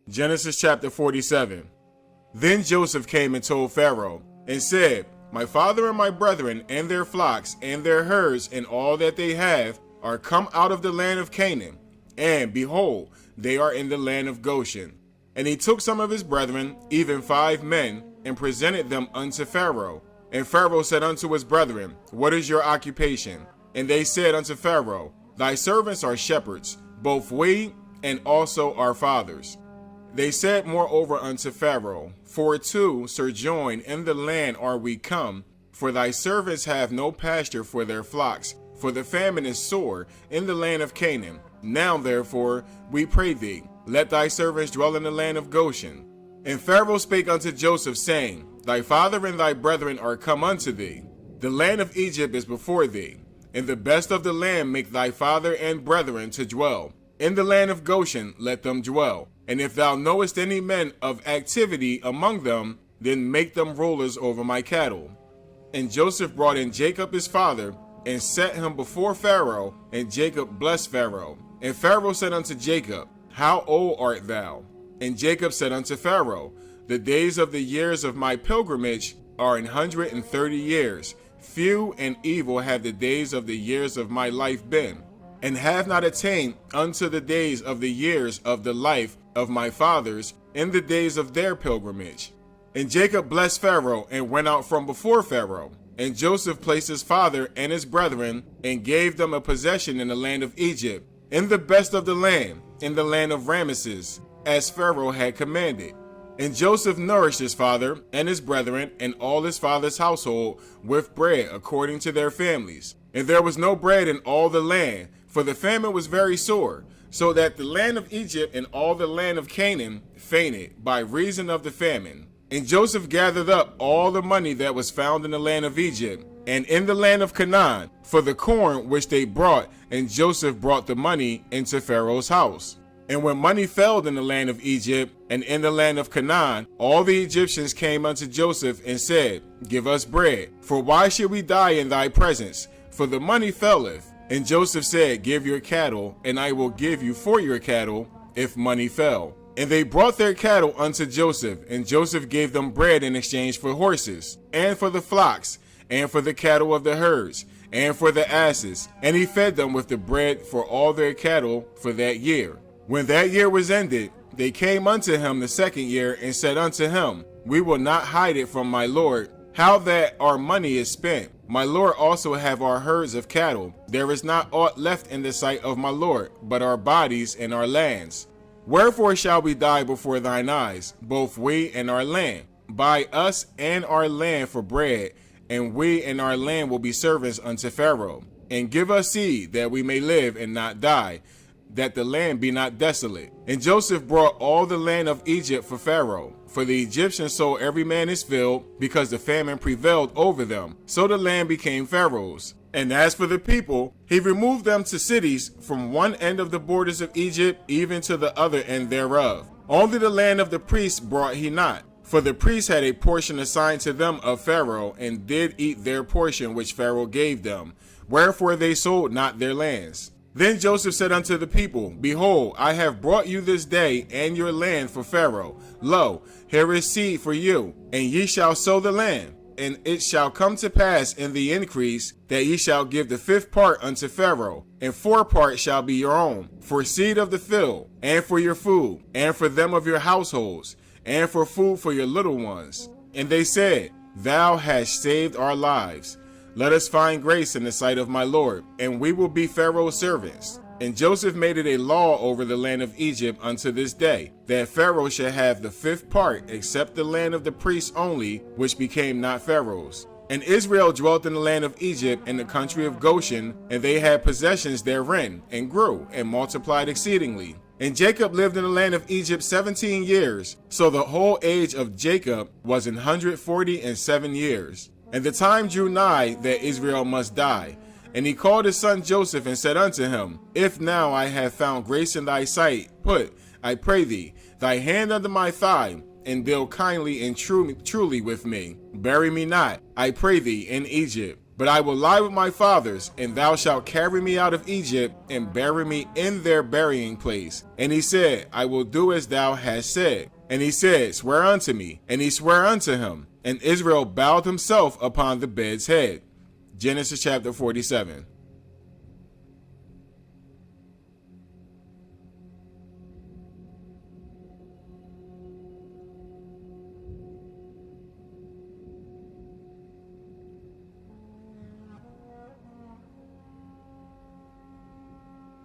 Genesis chapter 47. Then Joseph came and told Pharaoh, and said, My father and my brethren and their flocks and their herds and all that they have are come out of the land of Canaan, and behold, they are in the land of Goshen. And he took some of his brethren, even 5 men, and presented them unto Pharaoh. And Pharaoh said unto his brethren, What is your occupation? And they said unto Pharaoh, Thy servants are shepherds, both we and also our fathers. They said moreover unto Pharaoh, For to sojourn in the land are we come, for thy servants have no pasture for their flocks, for the famine is sore in the land of Canaan. Now therefore, we pray thee, let thy servants dwell in the land of Goshen. And Pharaoh spake unto Joseph, saying, Thy father and thy brethren are come unto thee. The land of Egypt is before thee. In the best of the land make thy father and brethren to dwell. In the land of Goshen let them dwell. And if thou knowest any men of activity among them, then make them rulers over my cattle. And Joseph brought in Jacob his father, and set him before Pharaoh, and Jacob blessed Pharaoh. And Pharaoh said unto Jacob, How old art thou? And Jacob said unto Pharaoh, The days of the years of my pilgrimage are 130 years. Few and evil have the days of the years of my life been, and have not attained unto the days of the years of the life of my fathers in the days of their pilgrimage. And Jacob blessed Pharaoh, and went out from before Pharaoh. And Joseph placed his father and his brethren, and gave them a possession in the land of Egypt, in the best of the land, in the land of Ramesses, as Pharaoh had commanded. And Joseph nourished his father and his brethren and all his father's household with bread according to their families. And there was no bread in all the land, for the famine was very sore, so that the land of Egypt and all the land of Canaan fainted by reason of the famine. And Joseph gathered up all the money that was found in the land of Egypt and in the land of Canaan for the corn which they brought, and Joseph brought the money into Pharaoh's house. And when money failed in the land of Egypt and in the land of Canaan, all the Egyptians came unto Joseph and said, Give us bread, for why should we die in thy presence? For the money faileth. And Joseph said, Give your cattle, and I will give you for your cattle, if money fail. And they brought their cattle unto Joseph, and Joseph gave them bread in exchange for horses, and for the flocks, and for the cattle of the herds, and for the asses. And he fed them with the bread for all their cattle for that year. When that year was ended, they came unto him the second year, and said unto him, We will not hide it from my lord, how that our money is spent. My lord also have our herds of cattle. There is not aught left in the sight of my lord, but our bodies and our lands. Wherefore shall we die before thine eyes, both we and our land? Buy us and our land for bread, and we and our land will be servants unto Pharaoh. And give us seed, that we may live and not die, that the land be not desolate. And Joseph brought all the land of Egypt for Pharaoh, for the Egyptians sold every man his field, because the famine prevailed over them. So the land became Pharaoh's. And as for the people, he removed them to cities from one end of the borders of Egypt even to the other end thereof. Only the land of the priests brought he not, for the priests had a portion assigned to them of Pharaoh, and did eat their portion which Pharaoh gave them. Wherefore they sold not their lands. Then Joseph said unto the people, Behold, I have brought you this day and your land for Pharaoh. Lo, here is seed for you, and ye shall sow the land. And it shall come to pass in the increase that ye shall give the 5th part unto Pharaoh, and 4 parts shall be your own, for seed of the field, and for your food, and for them of your households, and for food for your little ones. And they said, Thou hast saved our lives. Let us find grace in the sight of my Lord, and we will be Pharaoh's servants. And Joseph made it a law over the land of Egypt unto this day, that Pharaoh should have the 5th part, except the land of the priests only, which became not Pharaoh's. And Israel dwelt in the land of Egypt in the country of Goshen, and they had possessions therein, and grew, and multiplied exceedingly. And Jacob lived in the land of Egypt 17 years, so the whole age of Jacob was 147 years. And the time drew nigh that Israel must die. And he called his son Joseph, and said unto him, If now I have found grace in thy sight, put, I pray thee, thy hand under my thigh, and deal kindly and truly with me. Bury me not, I pray thee, in Egypt. But I will lie with my fathers, and thou shalt carry me out of Egypt, and bury me in their burying place. And he said, I will do as thou hast said. And he said, swear unto me. And he sware unto him. And Israel bowed himself upon the bed's head. Genesis chapter 47.